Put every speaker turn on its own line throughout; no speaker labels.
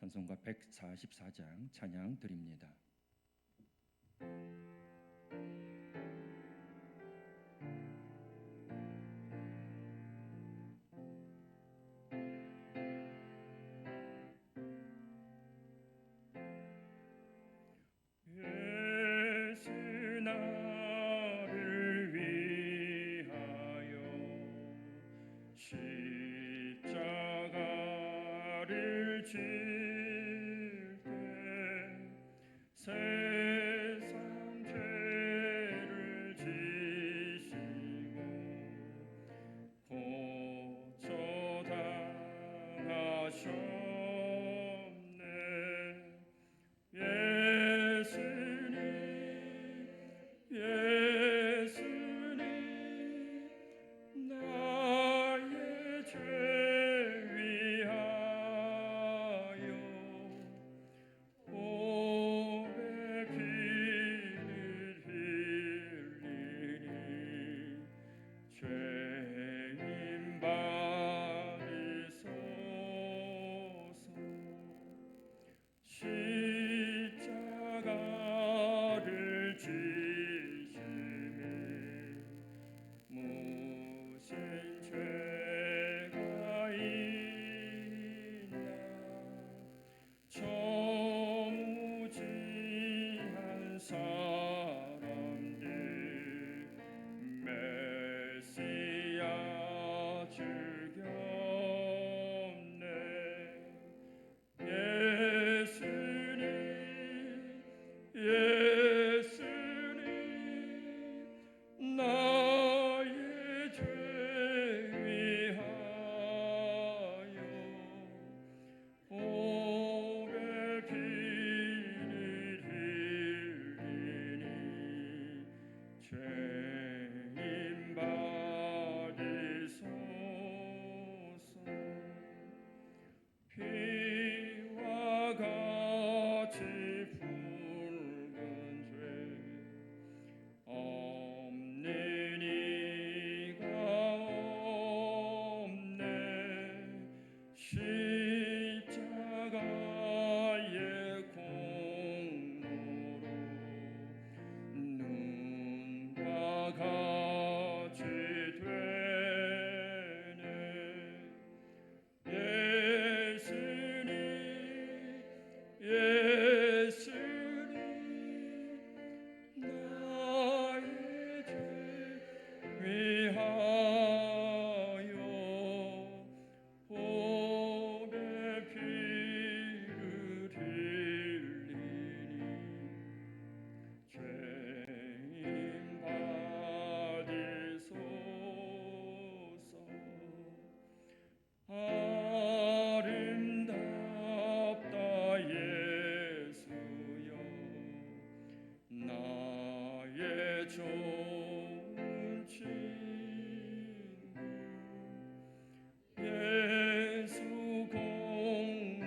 찬송가 144장 찬양 드립니다.
십자가를 질 때 세상 죄를 지시고 고초당하셨네. 예수님 예수님 나의 죄 위하여 보배 피를 흘리니 죄인 받으소서. 십자가를 지심에 무슨 죄가 있나. 저무지한 사람들 메시아 즐겼네. 예수님 예수님 나의 죄 위하여 보배 피를 흘리니 죄인 받으소서. 피와 같이 붉은 죄 없는 이가 없네. 십자가의 공로로 눈과 같이 되네. 예수님 예수님 나의 죄 위하여 보배 피를 흘리니 죄인 받으소서. 아름답다 예수여 나의 좋은 친구. 예수 공로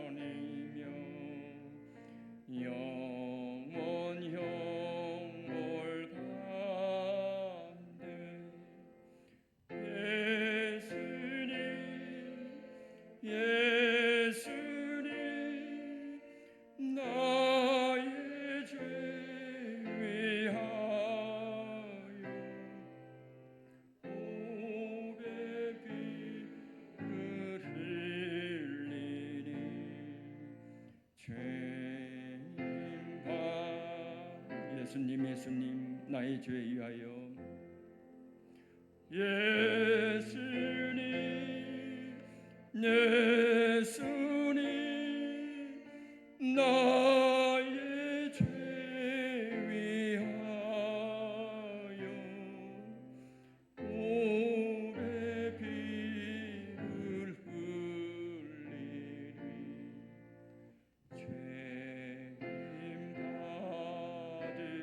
아니면 영원 형벌 간대. 예수님 예수님 나의 죄 위하여 보배 피를 흘리니 죄인 예수님 예수님 나의 죄 위하여 예수님 예수님 나의 죄 위하여 보배 피를 흘리니 죄인 받으소서.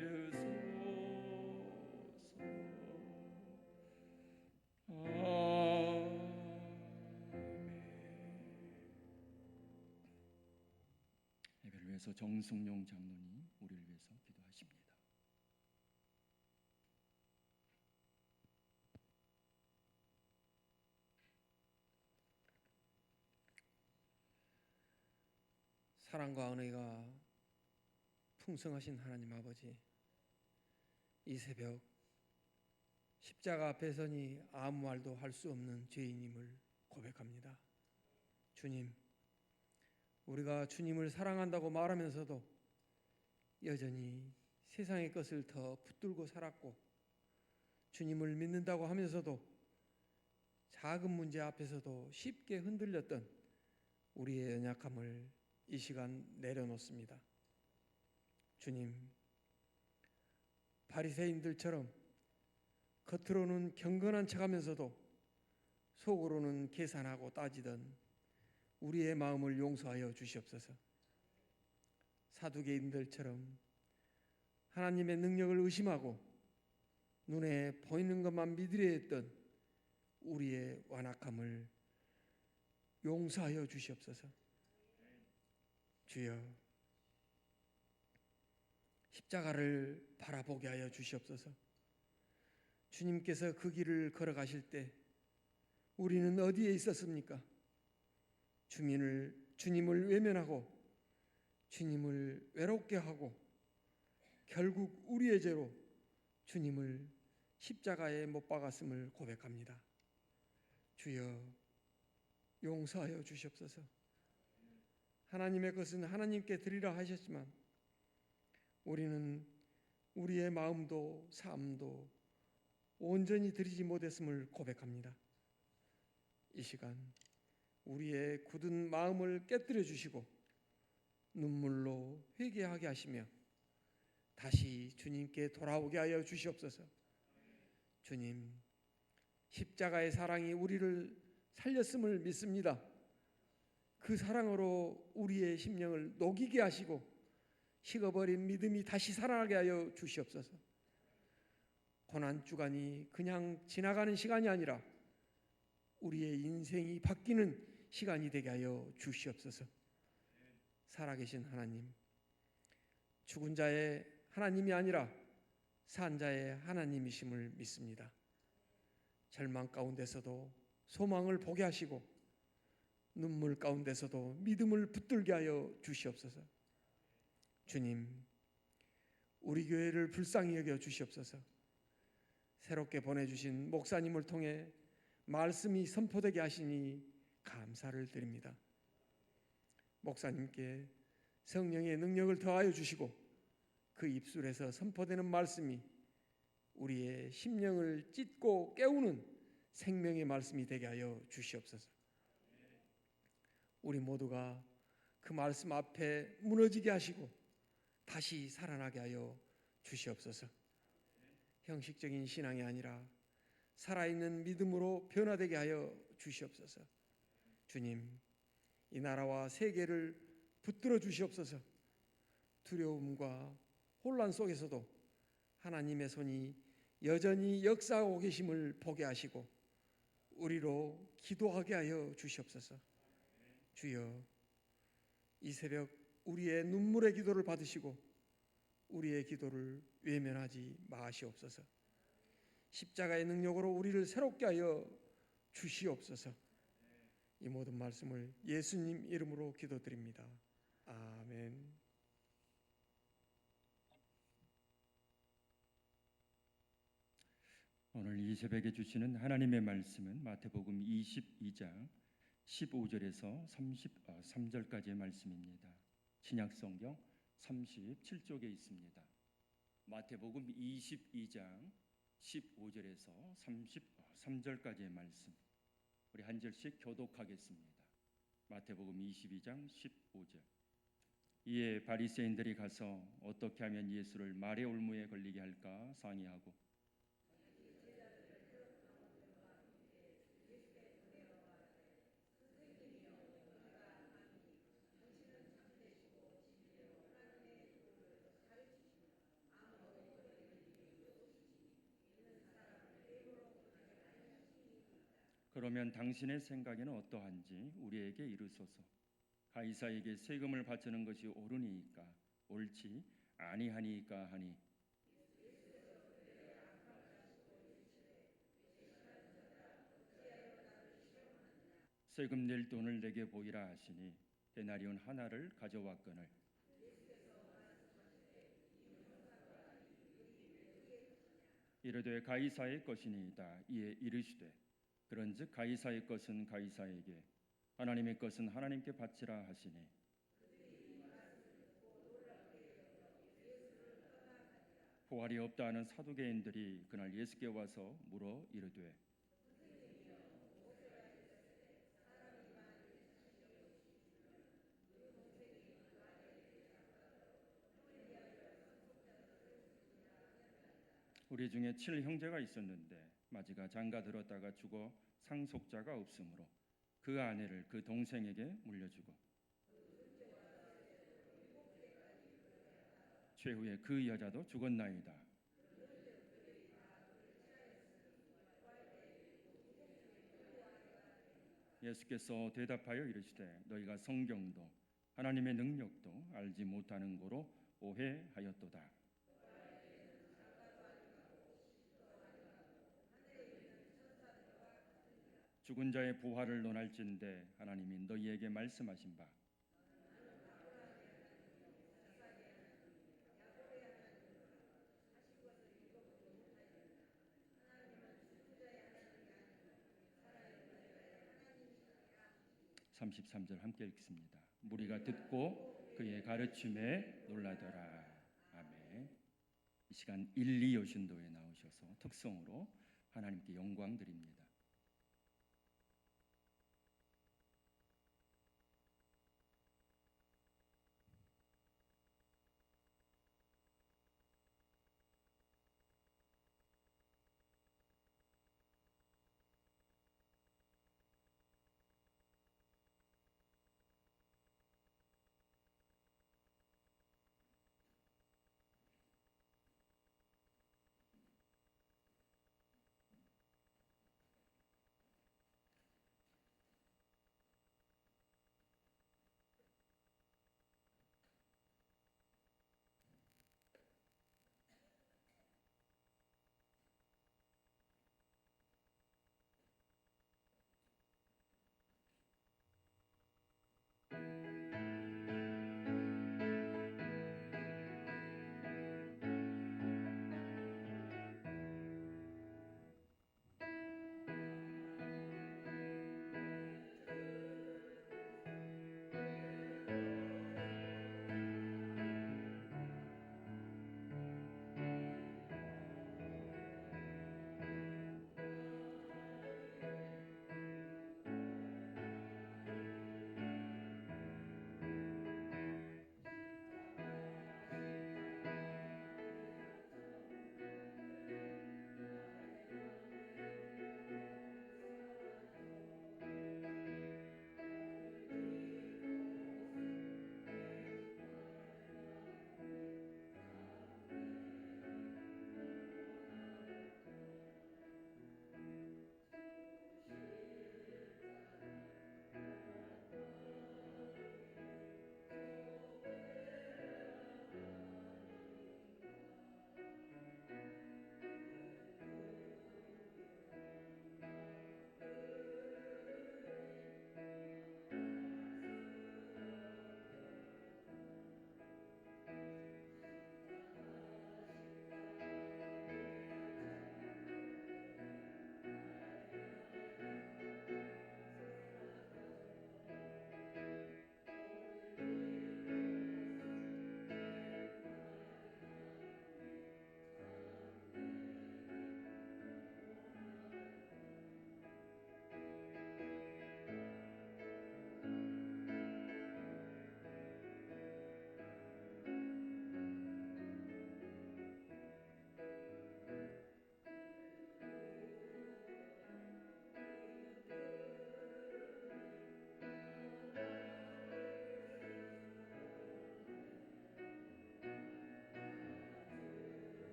예배를 위해서 정승용 장로님 우리를 위해서 기도하십니다.
사랑과 은혜가 풍성하신 하나님 아버지, 이 새벽 십자가 앞에 서니 아무 말도 할 수 없는 죄인임을 고백합니다. 주님, 우리가 주님을 사랑한다고 말하면서도 여전히 세상의 것을 더 붙들고 살았고, 주님을 믿는다고 하면서도 작은 문제 앞에서도 쉽게 흔들렸던 우리의 연약함을 이 시간 내려놓습니다. 주님, 바리새인들처럼 겉으로는 경건한 척하면서도 속으로는 계산하고 따지던 우리의 마음을 용서하여 주시옵소서. 사두개인들처럼 하나님의 능력을 의심하고 눈에 보이는 것만 믿으려 했던 우리의 완악함을 용서하여 주시옵소서. 주여, 십자가를 바라보게 하여 주시옵소서. 주님께서 그 길을 걸어가실 때 우리는 어디에 있었습니까? 주님을 외면하고 주님을 외롭게 하고 결국 우리의 죄로 주님을 십자가에 못 박았음을 고백합니다. 주여, 용서하여 주시옵소서. 하나님의 것은 하나님께 드리라 하셨지만 우리는 우리의 마음도 삶도 온전히 드리지 못했음을 고백합니다. 이 시간 우리의 굳은 마음을 깨뜨려 주시고 눈물로 회개하게 하시며 다시 주님께 돌아오게 하여 주시옵소서. 주님, 십자가의 사랑이 우리를 살렸음을 믿습니다. 그 사랑으로 우리의 심령을 녹이게 하시고 식어버린 믿음이 다시 살아나게 하여 주시옵소서. 고난 주간이 그냥 지나가는 시간이 아니라 우리의 인생이 바뀌는 시간이 되게 하여 주시옵소서. 살아계신 하나님, 죽은 자의 하나님이 아니라 산 자의 하나님이심을 믿습니다. 절망 가운데서도 소망을 보게 하시고 눈물 가운데서도 믿음을 붙들게 하여 주시옵소서. 주님, 우리 교회를 불쌍히 여겨 주시옵소서. 새롭게 보내주신 목사님을 통해 말씀이 선포되게 하시니 감사를 드립니다. 목사님께 성령의 능력을 더하여 주시고 그 입술에서 선포되는 말씀이 우리의 심령을 찢고 깨우는 생명의 말씀이 되게 하여 주시옵소서. 우리 모두가 그 말씀 앞에 무너지게 하시고 다시 살아나게 하여 주시옵소서. 형식적인 신앙이 아니라 살아있는 믿음으로 변화되게 하여 주시옵소서. 주님, 이 나라와 세계를 붙들어 주시옵소서. 두려움과 혼란 속에서도 하나님의 손이 여전히 역사하고 계심을 보게 하시고 우리로 기도하게 하여 주시옵소서. 주여, 이 새벽 우리의 눈물의 기도를 받으시고 우리의 기도를 외면하지 마시옵소서. 십자가의 능력으로 우리를 새롭게 하여 주시옵소서. 이 모든 말씀을 예수님 이름으로 기도드립니다. 아멘.
오늘 이 새벽에 주시는 하나님의 말씀은 마태복음 22장 15절에서 33절까지의 말씀입니다. 신약성경 37쪽에 있습니다. 마태복음 22장 15절에서 33절까지의 말씀, 우리 한 절씩 교독하겠습니다. 마태복음 22장 15절. 이에 바리새인들이 가서 어떻게 하면 예수를 말의 올무에 걸리게 할까 상의하고 그러면 당신의 생각에는 어떠한지 우리에게 이르소서. 가이사에게 세금을 바치는 것이 옳으니까 옳지 아니하니까 하니 세금 낼 돈을 내게 보이라 하시니 데나리온 하나를 가져왔거늘 이르되 가이사의 것이니이다. 이에 이르시되 그런즉 가이사의 것은 가이사에게 하나님의 것은 하나님께 바치라 하시니 부활이 없다 하는 사두개인들이 그날 예수께 와서 물어 이르되 우리 중에 7형제가 있었는데 마지가 장가 들었다가 죽어 상속자가 없으므로 그 아내를 그 동생에게 물려주고 최후에 그 여자도 죽었나이다. 예수께서 대답하여 이르시되 너희가 성경도 하나님의 능력도 알지 못하는 고로 오해하였도다. 죽은 자의 부활을 논할진대 하나님이 너희에게 말씀하신 바 (33절) 함께 읽습니다. 무리가 듣고 그의 가르침에 놀라더라. 아멘. 이 시간 1, 2 여신도에 나오셔서 특성으로 하나님께 영광 드립니다.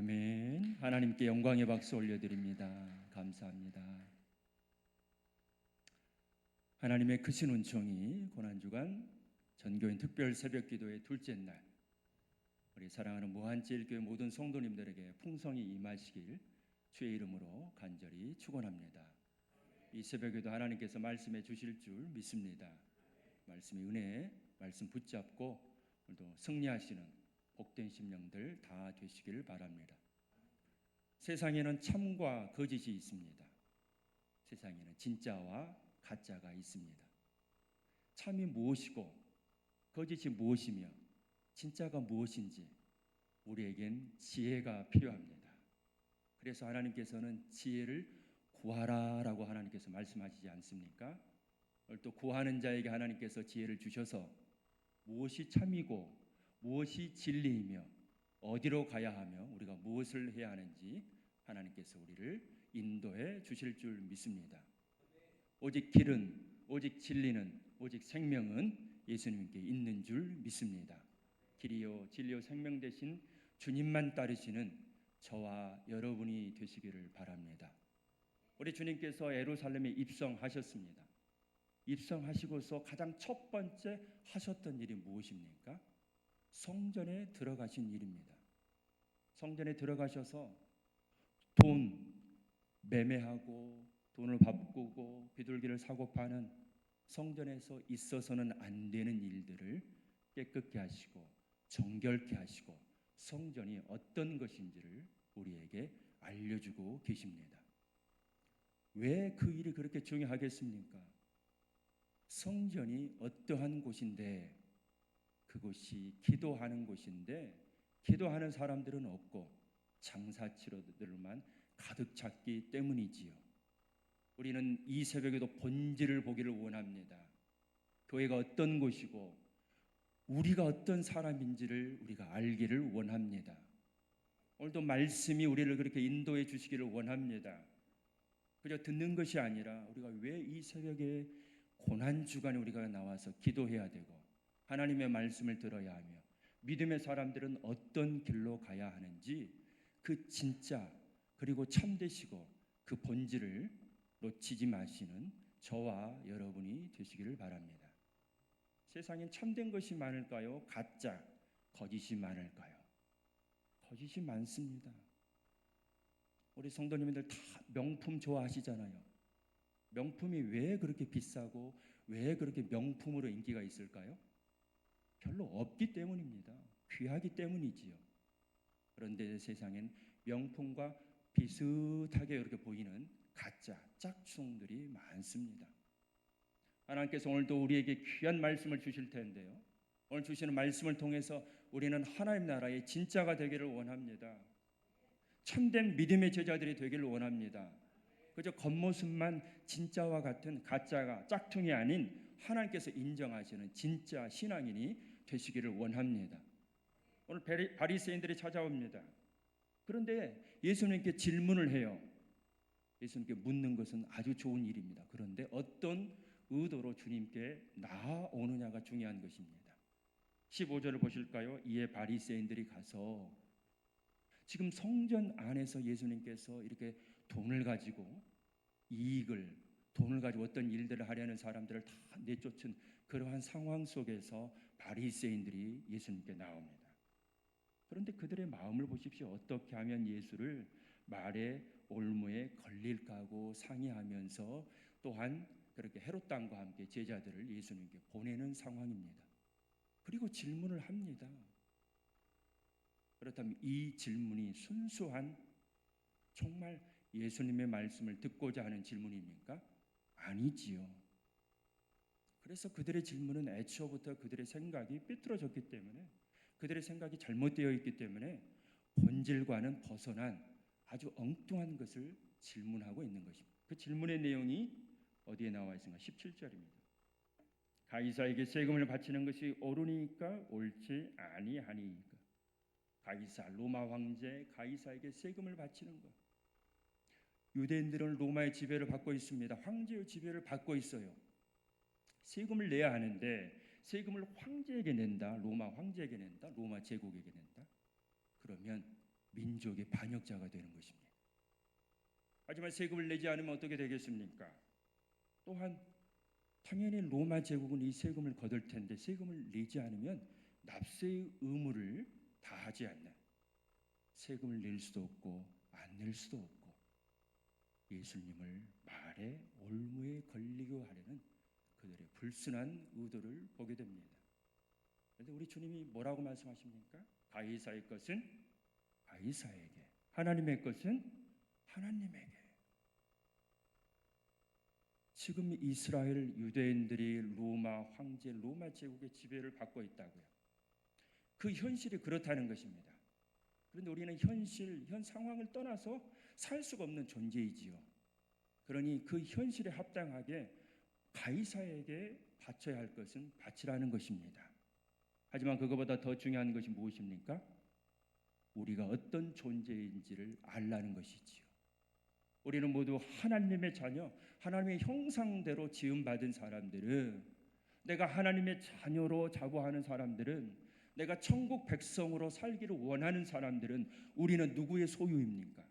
아멘. 하나님께 영광의 박수 올려드립니다. 감사합니다. 하나님의 크신 은총이 고난주간 전교인 특별 새벽기도의 둘째 날, 우리 사랑하는 무한제일교회 모든 성도님들에게 풍성히 임하시길 주의 이름으로 간절히 축원합니다. 이 새벽에도 하나님께서 말씀해 주실 줄 믿습니다. 말씀의 은혜, 말씀 붙잡고 오늘도 승리하시는 복된 심령들 다 되시길 바랍니다. 세상에는 참과 거짓이 있습니다. 세상에는 진짜와 가짜가 있습니다. 참이 무엇이고 거짓이 무엇이며 진짜가 무엇인지 우리에겐 지혜가 필요합니다. 그래서 하나님께서는 지혜를 구하라라고 하나님께서 말씀하시지 않습니까? 오늘 또 구하는 자에게 하나님께서 지혜를 주셔서 무엇이 참이고 무엇이 진리이며 어디로 가야 하며 우리가 무엇을 해야 하는지 하나님께서 우리를 인도해 주실 줄 믿습니다. 오직 길은, 오직 진리는, 오직 생명은 예수님께 있는 줄 믿습니다. 길이요 진리요 생명 되신 주님만 따르시는 저와 여러분이 되시기를 바랍니다. 우리 주님께서 예루살렘에 입성하셨습니다. 입성하시고서 가장 첫 번째 하셨던 일이 무엇입니까? 성전에 들어가신 일입니다. 성전에 들어가셔서 돈 매매하고 돈을 바꾸고 비둘기를 사고 파는 성전에서 있어서는 안 되는 일들을 깨끗게 하시고 정결케 하시고 성전이 어떤 것인지를 우리에게 알려주고 계십니다. 왜 그 일이 그렇게 중요하겠습니까? 성전이 어떠한 곳인데 그곳이 기도하는 곳인데 기도하는 사람들은 없고 장사치료들만 가득 찼기 때문이지요. 우리는 이 새벽에도 본질을 보기를 원합니다. 교회가 어떤 곳이고 우리가 어떤 사람인지를 우리가 알기를 원합니다. 오늘도 말씀이 우리를 그렇게 인도해 주시기를 원합니다. 그저 듣는 것이 아니라 우리가 왜 이 새벽에 고난주간에 우리가 나와서 기도해야 되고 하나님의 말씀을 들어야 하며 믿음의 사람들은 어떤 길로 가야 하는지 그 진짜 그리고 참되시고 그 본질을 놓치지 마시는 저와 여러분이 되시기를 바랍니다. 세상엔 참된 것이 많을까요? 가짜, 거짓이 많을까요? 거짓이 많습니다. 우리 성도님들 다 명품 좋아하시잖아요. 명품이 왜 그렇게 비싸고 왜 그렇게 명품으로 인기가 있을까요? 별로 없기 때문입니다. 귀하기 때문이지요. 그런데 세상엔 명품과 비슷하게 이렇게 보이는 가짜, 짝퉁들이 많습니다. 하나님께서 오늘도 우리에게 귀한 말씀을 주실 텐데요. 오늘 주시는 말씀을 통해서 우리는 하나님 나라의 진짜가 되기를 원합니다. 참된 믿음의 제자들이 되기를 원합니다. 그저 겉모습만 진짜와 같은 가짜가 짝퉁이 아닌 하나님께서 인정하시는 진짜 신앙인이 되시기를 원합니다. 오늘 바리새인들이 찾아옵니다. 그런데 예수님께 질문을 해요. 예수님께 묻는 것은 아주 좋은 일입니다. 그런데 어떤 의도로 주님께 나아오느냐가 중요한 것입니다. 15절을 보실까요? 이에 바리새인들이 가서 지금 성전 안에서 예수님께서 이렇게 돈을 가지고 돈을 가지고 어떤 일들을 하려는 사람들을 다 내쫓은 그러한 상황 속에서 바리새인들이 예수님께 나옵니다. 그런데 그들의 마음을 보십시오. 어떻게 하면 예수를 말에 올무에 걸릴까 하고 상의하면서 또한 그렇게 헤롯 왕과 함께 제자들을 예수님께 보내는 상황입니다. 그리고 질문을 합니다. 그렇다면 이 질문이 순수한 정말 예수님의 말씀을 듣고자 하는 질문입니까? 아니지요. 그래서 그들의 질문은 애초부터 그들의 생각이 삐뚤어졌기 때문에 그들의 생각이 잘못되어 있기 때문에 본질과는 벗어난 아주 엉뚱한 것을 질문하고 있는 것입니다. 그 질문의 내용이 어디에 나와 있습니까? 17절입니다. 가이사에게 세금을 바치는 것이 옳으니까 옳지 아니하니까. 가이사, 로마 황제 가이사에게 세금을 바치는 것. 유대인들은 로마의 지배를 받고 있습니다. 황제의 지배를 받고 있어요. 세금을 내야 하는데 세금을 황제에게 낸다, 로마 황제에게 낸다, 로마 제국에게 낸다. 그러면 민족의 반역자가 되는 것입니다. 하지만 세금을 내지 않으면 어떻게 되겠습니까? 또한 당연히 로마 제국은 이 세금을 거둘 텐데 세금을 내지 않으면 납세의 의무를 다하지 않는, 세금을 낼 수도 없고 안 낼 수도 없고 예수님을 말에 올무에 걸리고 하려는 그들의 불순한 의도를 보게 됩니다. 그런데 우리 주님이 뭐라고 말씀하십니까? 가이사의 것은 가이사에게, 하나님의 것은 하나님에게. 지금 이스라엘 유대인들이 로마 황제, 로마 제국의 지배를 받고 있다고요. 그 현실이 그렇다는 것입니다. 그런데 우리는 현 상황을 떠나서 살 수가 없는 존재이지요. 그러니 그 현실에 합당하게 가이사에게 바쳐야 할 것은 바치라는 것입니다. 하지만 그것보다 더 중요한 것이 무엇입니까? 우리가 어떤 존재인지를 알라는 것이지요. 우리는 모두 하나님의 자녀, 하나님의 형상대로 지음받은 사람들은, 내가 하나님의 자녀로 자부하는 사람들은, 내가 천국 백성으로 살기를 원하는 사람들은 우리는 누구의 소유입니까?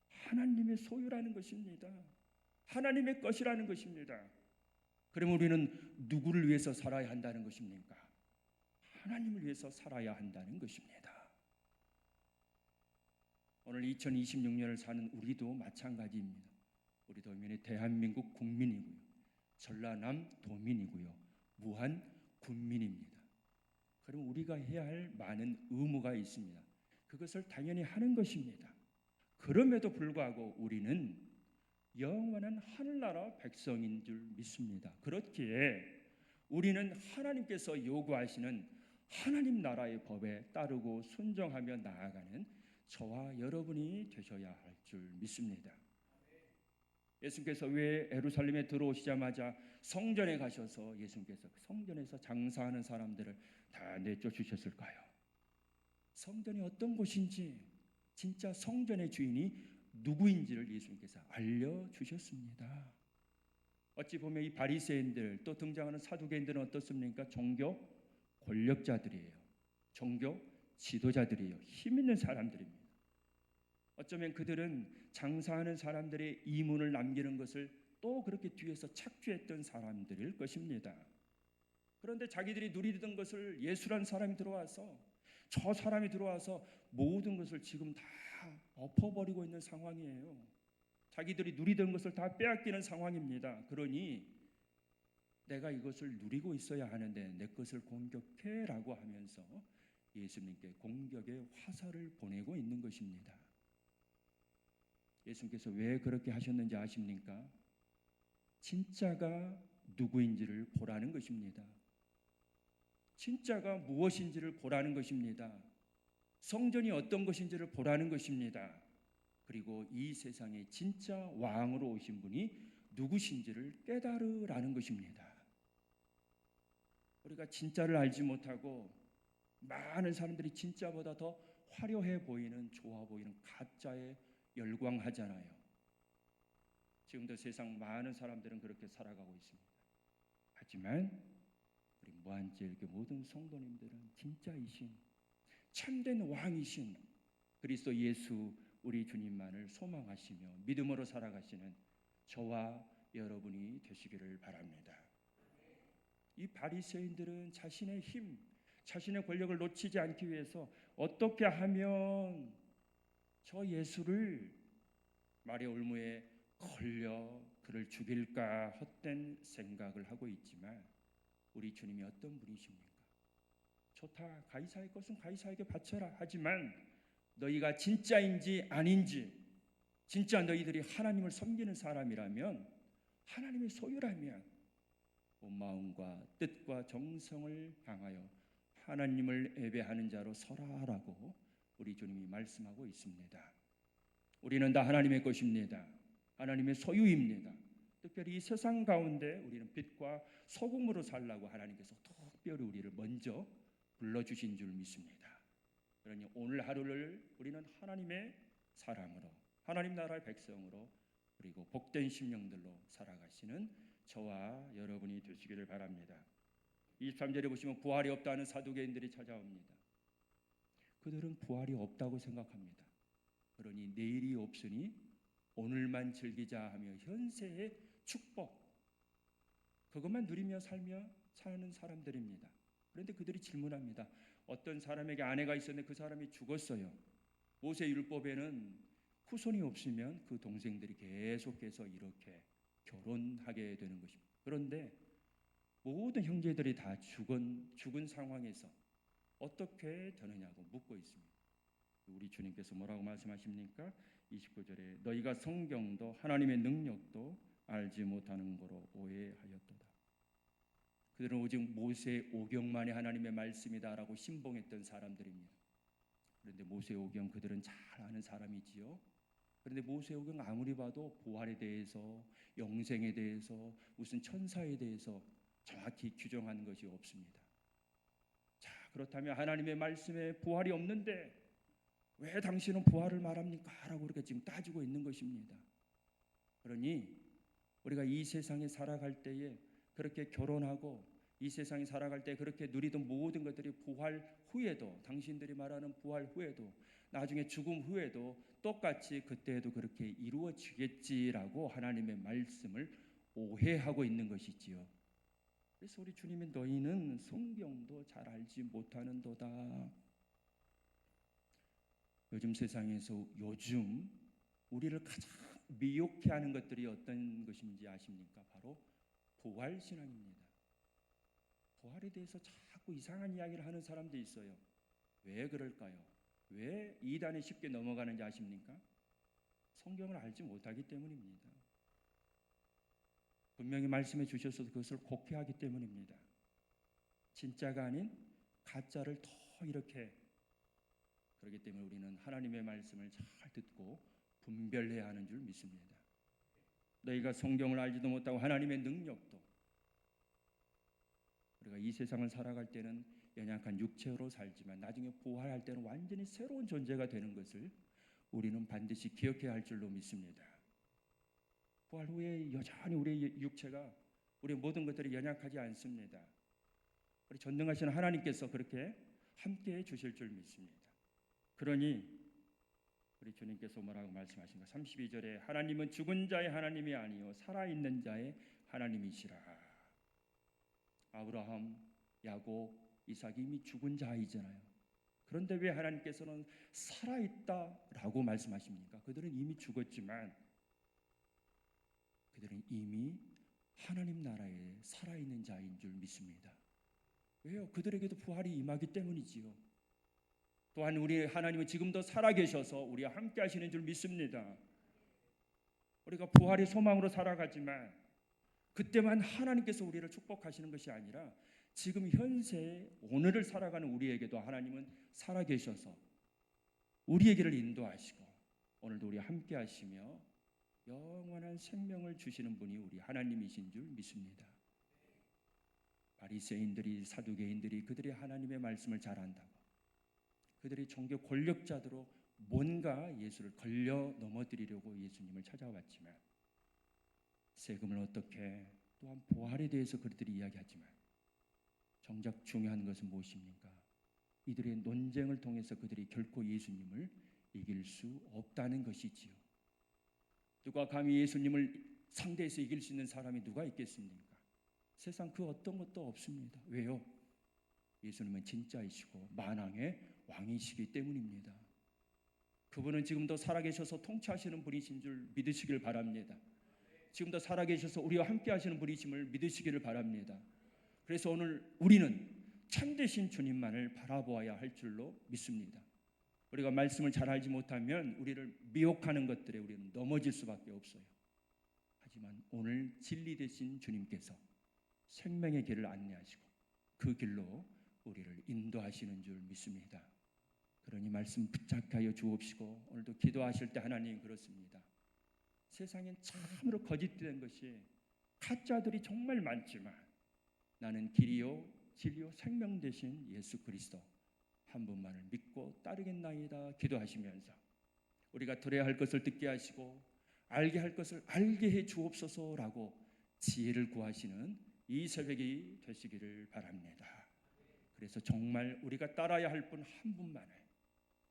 하나님의 소유라는 것입니다. 하나님의 것이라는 것입니다. 그럼 우리는 누구를 위해서 살아야 한다는 것입니까? 하나님을 위해서 살아야 한다는 것입니다. 오늘 2026년을 사는 우리도 마찬가지입니다. 우리도 대한민국 국민이고요, 전라남 도민이고요, 무한 군민입니다. 그럼 우리가 해야 할 많은 의무가 있습니다. 그것을 당연히 하는 것입니다. 그럼에도 불구하고 우리는 영원한 하늘나라 백성인 줄 믿습니다. 그렇기에 우리는 하나님께서 요구하시는 하나님 나라의 법에 따르고 순종하며 나아가는 저와 여러분이 되셔야 할 줄 믿습니다. 예수님께서 왜 예루살렘에 들어오시자마자 성전에 가셔서 예수님께서 성전에서 장사하는 사람들을 다 내쫓으셨을까요? 성전이 어떤 곳인지, 진짜 성전의 주인이 누구인지를 예수님께서 알려주셨습니다. 어찌 보면 이 바리새인들, 또 등장하는 사두개인들은 어떻습니까? 종교 권력자들이에요. 종교 지도자들이에요. 힘 있는 사람들입니다. 어쩌면 그들은 장사하는 사람들의 이문을 남기는 것을 또 그렇게 뒤에서 착취했던 사람들일 것입니다. 그런데 자기들이 누리던 것을 예수란 사람이 들어와서, 저 사람이 들어와서 모든 것을 지금 다 엎어버리고 있는 상황이에요. 자기들이 누리던 것을 다 빼앗기는 상황입니다. 그러니 내가 이것을 누리고 있어야 하는데 내 것을 공격해라고 하면서 예수님께 공격의 화살을 보내고 있는 것입니다. 예수님께서 왜 그렇게 하셨는지 아십니까? 진짜가 누구인지를 보라는 것입니다. 진짜가 무엇인지를 보라는 것입니다. 성전이 어떤 것인지를 보라는 것입니다. 그리고 이 세상에 진짜 왕으로 오신 분이 누구신지를 깨달으라는 것입니다. 우리가 진짜를 알지 못하고 많은 사람들이 진짜보다 더 화려해 보이는, 좋아 보이는 가짜에 열광하잖아요. 지금도 세상 많은 사람들은 그렇게 살아가고 있습니다. 하지만 우리 무한제일교 모든 성도님들은 진짜이신, 참된 왕이신 그리스도 예수 우리 주님만을 소망하시며 믿음으로 살아가시는 저와 여러분이 되시기를 바랍니다. 이 바리새인들은 자신의 힘, 자신의 권력을 놓치지 않기 위해서 어떻게 하면 저 예수를 말의 올무에 걸려 그를 죽일까 헛된 생각을 하고 있지만, 우리 주님이 어떤 분이십니까? 좋다, 가이사의 것은 가이사에게 바쳐라. 하지만 너희가 진짜인지 아닌지, 진짜 너희들이 하나님을 섬기는 사람이라면, 하나님의 소유라면 온 마음과 뜻과 정성을 향하여 하나님을 예배하는 자로 서라라고 우리 주님이 말씀하고 있습니다. 우리는 다 하나님의 것입니다. 하나님의 소유입니다. 특별히 이 세상 가운데 우리는 빛과 소금으로 살라고 하나님께서 특별히 우리를 먼저 불러주신 줄 믿습니다. 그러니 오늘 하루를 우리는 하나님의 사람으로, 하나님 나라의 백성으로, 그리고 복된 심령들로 살아가시는 저와 여러분이 되시기를 바랍니다. 23절에 보시면 부활이 없다는 사두개인들이 찾아옵니다. 그들은 부활이 없다고 생각합니다. 그러니 내일이 없으니 오늘만 즐기자 하며 현세의 축복, 그것만 누리며 사는 사람들입니다. 그런데 그들이 질문합니다. 어떤 사람에게 아내가 있었는데 그 사람이 죽었어요. 모세 율법에는 후손이 없으면 그 동생들이 계속해서 이렇게 결혼하게 되는 것입니다. 그런데 모든 형제들이 다 죽은 상황에서 어떻게 되느냐고 묻고 있습니다. 우리 주님께서 뭐라고 말씀하십니까? 29절에 너희가 성경도 하나님의 능력도 알지 못하는 거로 오해하였도다. 그들은 오직 모세 오경만이 하나님의 말씀이다라고 신봉했던 사람들입니다. 그런데 모세 오경 그들은 잘 아는 사람이지요. 그런데 모세 오경 아무리 봐도 부활에 대해서, 영생에 대해서, 무슨 천사에 대해서 정확히 규정하는 것이 없습니다. 자, 그렇다면 하나님의 말씀에 부활이 없는데 왜 당신은 부활을 말합니까? 라고 그렇게 지금 따지고 있는 것입니다. 그러니 우리가 이 세상에 살아갈 때에 그렇게 결혼하고 이 세상에 살아갈 때 그렇게 누리던 모든 것들이 부활 후에도, 당신들이 말하는 부활 후에도, 나중에 죽음 후에도 똑같이 그때에도 그렇게 이루어지겠지라고 하나님의 말씀을 오해하고 있는 것이지요. 그래서 우리 주님이 너희는 성경도 잘 알지 못하는도다. 요즘 세상에서 우리를 가장 미혹해 하는 것들이 어떤 것인지 아십니까? 바로 부활신앙입니다. 부활에 대해서 자꾸 이상한 이야기를 하는 사람도 있어요. 왜 그럴까요? 왜 이단에 쉽게 넘어가는지 아십니까? 성경을 알지 못하기 때문입니다. 분명히 말씀해 주셔서 그것을 곡해하기 때문입니다. 진짜가 아닌 가짜를 더 이렇게, 그렇기 때문에 우리는 하나님의 말씀을 잘 듣고 분별해야 하는 줄 믿습니다. 너희가 성경을 알지도 못하고 하나님의 능력도, 우리가 이 세상을 살아갈 때는 연약한 육체로 살지만 나중에 부활할 때는 완전히 새로운 존재가 되는 것을 우리는 반드시 기억해야 할 줄로 믿습니다. 부활 후에 여전히 우리의 육체가, 우리의 모든 것들이 연약하지 않습니다. 우리 전능하신 하나님께서 그렇게 함께해 주실 줄 믿습니다. 그러니 우리 주님께서 뭐라고 말씀하신가? 32절에 하나님은 죽은 자의 하나님이 아니요 살아있는 자의 하나님이시라. 아브라함, 야곱, 이삭이 이미 죽은 자이잖아요. 그런데 왜 하나님께서는 살아있다라고 말씀하십니까? 그들은 이미 죽었지만 그들은 이미 하나님 나라에 살아있는 자인 줄 믿습니다. 왜요? 그들에게도 부활이 임하기 때문이지요. 또한 우리 하나님은 지금도 살아계셔서 우리와 함께 하시는 줄 믿습니다. 우리가 부활의 소망으로 살아가지만 그때만 하나님께서 우리를 축복하시는 것이 아니라 지금 현세 오늘을 살아가는 우리에게도 하나님은 살아계셔서 우리에게를 인도하시고 오늘도 우리와 함께 하시며 영원한 생명을 주시는 분이 우리 하나님이신 줄 믿습니다. 바리새인들이, 사두개인들이 그들이 하나님의 말씀을 잘 안다고 그들이 종교 권력자들로 뭔가 예수를 걸려 넘어뜨리려고 예수님을 찾아왔지만 세금을 어떻게, 또한 부활에 대해서 그들이 이야기하지만 정작 중요한 것은 무엇입니까? 이들의 논쟁을 통해서 그들이 결코 예수님을 이길 수 없다는 것이지요. 누가 감히 예수님을 상대해서 이길 수 있는 사람이 누가 있겠습니까? 세상 그 어떤 것도 없습니다. 왜요? 예수님은 진짜이시고 만왕의 왕이시기 때문입니다. 그분은 지금도 살아계셔서 통치하시는 분이신 줄 믿으시길 바랍니다. 지금도 살아계셔서 우리와 함께 하시는 분이심을 믿으시기를 바랍니다. 그래서 오늘 우리는 참되신 주님만을 바라보아야 할 줄로 믿습니다. 우리가 말씀을 잘 알지 못하면 우리를 미혹하는 것들에 우리는 넘어질 수밖에 없어요. 하지만 오늘 진리 되신 주님께서 생명의 길을 안내하시고 그 길로 우리를 인도하시는 줄 믿습니다. 그러니 말씀 붙잡게 하여 주옵시고 오늘도 기도하실 때 하나님 그렇습니다. 세상엔 참으로 거짓된 것이 가짜들이 정말 많지만 나는 길이요 진리요 생명 되신 예수 그리스도 한 분만을 믿고 따르겠나이다 기도하시면서 우리가 들어야 할 것을 듣게 하시고 알게 할 것을 알게 해 주옵소서라고 지혜를 구하시는 이 새벽이 되시기를 바랍니다. 그래서 정말 우리가 따라야 할 분 한 분만을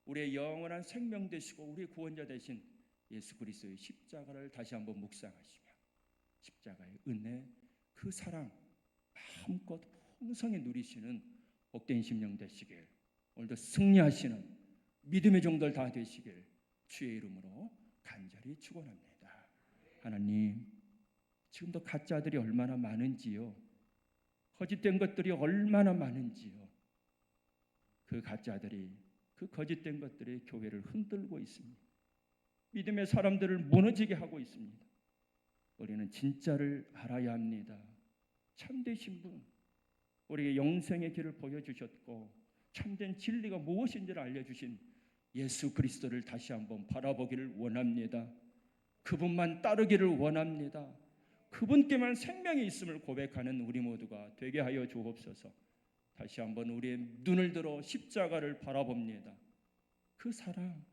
우리의 영원한 생명 되시고 우리의 구원자 되신 예수 그리스도의 십자가를 다시 한번 묵상하시며 십자가의 은혜, 그 사랑 마음껏 풍성히 누리시는 복된 심령 되시길, 오늘도 승리하시는 믿음의 종들 다 되시길 주의 이름으로 간절히 축원합니다. 하나님, 지금도 가짜들이 얼마나 많은지요, 거짓된 것들이 얼마나 많은지요, 그 가짜들이, 그 거짓된 것들이 교회를 흔들고 있습니다. 믿음의 사람들을 무너지게 하고 있습니다. 우리는 진짜를 알아야 합니다. 참되신 분, 우리에게 영생의 길을 보여주셨고 참된 진리가 무엇인지를 알려주신 예수 그리스도를 다시 한번 바라보기를 원합니다. 그분만 따르기를 원합니다. 그분께만 생명이 있음을 고백하는 우리 모두가 되게 하여 주옵소서. 다시 한번 우리의 눈을 들어 십자가를 바라봅니다. 그 사랑,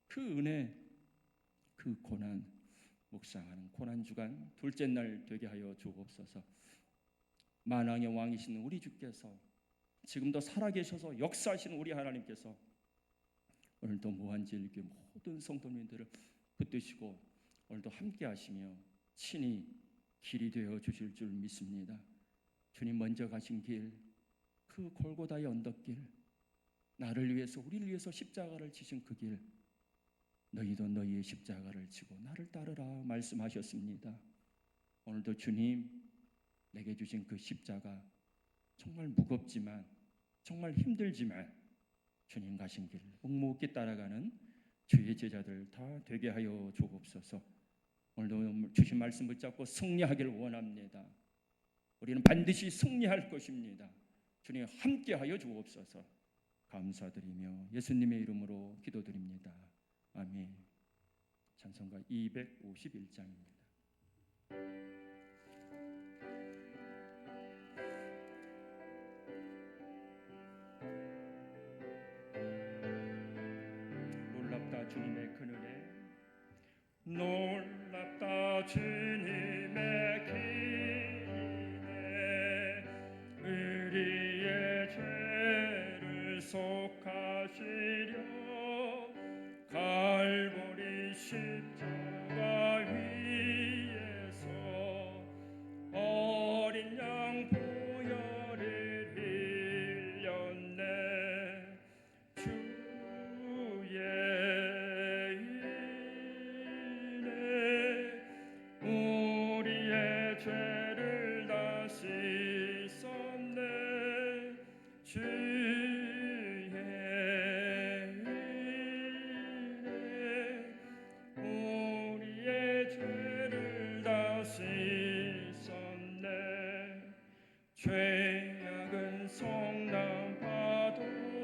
그 은혜, 그 고난, 묵상하는 고난주간 둘째 날 되게 하여 주옵소서. 만왕의 왕이신 우리 주께서, 지금도 살아계셔서 역사하시는 우리 하나님께서 오늘도 무한절기 모든 성도님들을 붙드시고 오늘도 함께 하시며 친히 길이 되어 주실 줄 믿습니다. 주님 먼저 가신 길, 그 골고다의 언덕길, 나를 위해서, 우리를 위해서 십자가를 지신 그 길, 너희도 너희의 십자가를 지고 나를 따르라 말씀하셨습니다. 오늘도 주님, 내게 주신 그 십자가 정말 무겁지만, 정말 힘들지만 주님 가신 길 묵묵히 따라가는 주의 제자들 다 되게 하여 주옵소서. 오늘도 주신 말씀 붙잡고 승리하기를 원합니다. 우리는 반드시 승리할 것입니다. 주님 함께 하여 주옵소서. 감사드리며 예수님의 이름으로 기도드립니다. 아멘. 찬송가 251장입니다. 놀랍다 주님의 큰 은혜, 놀랍다 주님의 기네, 우리의 죄를 속하시려 갈보리 십자가 위에서 어린 양 보혈을 흘렸네. 주의 은혜 우리의 죄를 다 씻었네. 주의 은혜 우리의 죄를 다 씻었네. 죄악은 성난 파도같이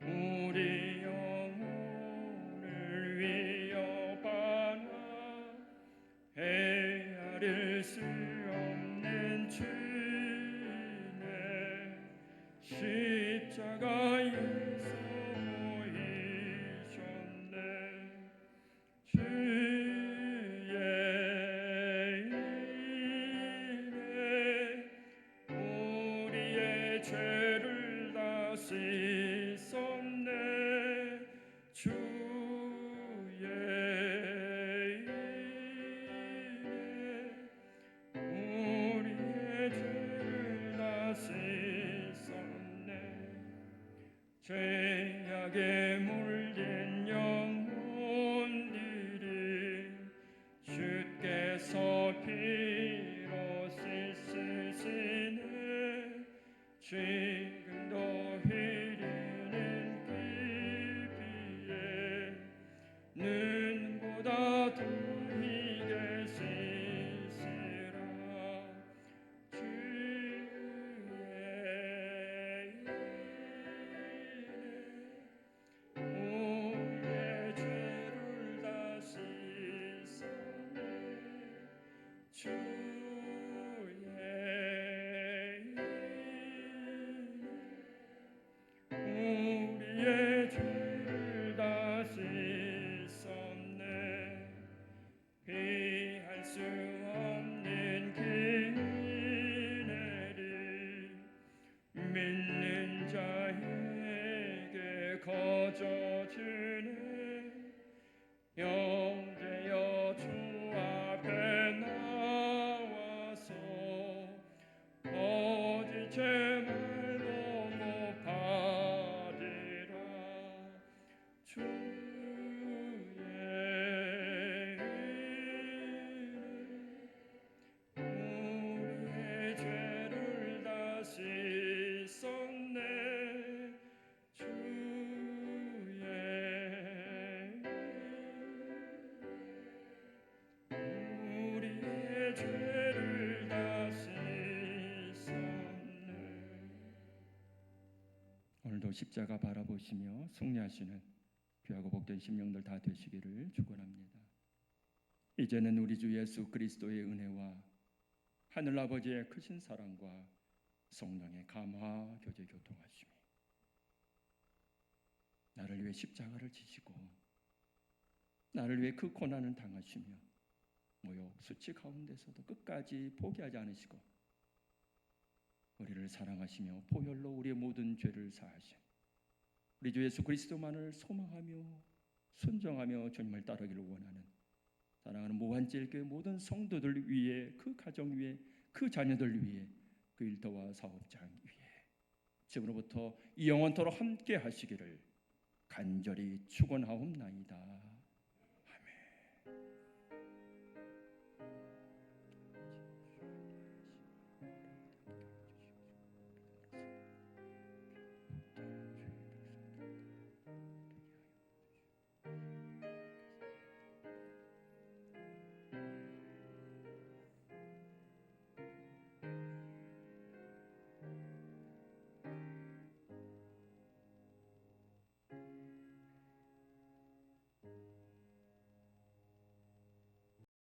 우리 영혼을 위협하나 헤아릴 수 없는 주의 십자가에서 보이셨네. 주의 은혜 우리의 죄를 다 씻었네. 주의 은혜 우리의 죄를 다 씻었네. 죄악에 물든 영혼들이 주께서 피로 씻으시네. 지금도 흐르는 그 피에 눈보다 더히게 씻으라. 주의 은혜 우리의 죄를 다 씻었네. 주의 우리의 죄를 다 씻었네. 피할 수 없는 그 은혜를 믿는 자에게 제 말 보고 받으라. 주의 우리의 죄를 다 씻었네. 주의 우리의 죄를 다 씻었네. 오늘도 십자가 바라보시며 승리하시는 귀하고 복된 심령들 다 되시기를 축원합니다. 이제는 우리 주 예수 그리스도의 은혜와 하늘 아버지의 크신 사랑과 성령의 감화 교제 교통하심이 나를 위해 십자가를 지시고 나를 위해 그 고난을 당하시며 모욕 수치 가운데서도 끝까지 포기하지 않으시고 우리를 사랑하시며 보혈로 우리의 모든 죄를 사하신 우리 주 예수 그리스도만을 소망하며 순종하며 주님을 따르기를 원하는 사랑하는 무한제일교회 모든 성도들 위해, 그 가정 위해, 그 자녀들 위해, 그 일터와 사업장 위해 지금으로부터 이 영원토록 함께 하시기를 간절히 축원하옵나이다.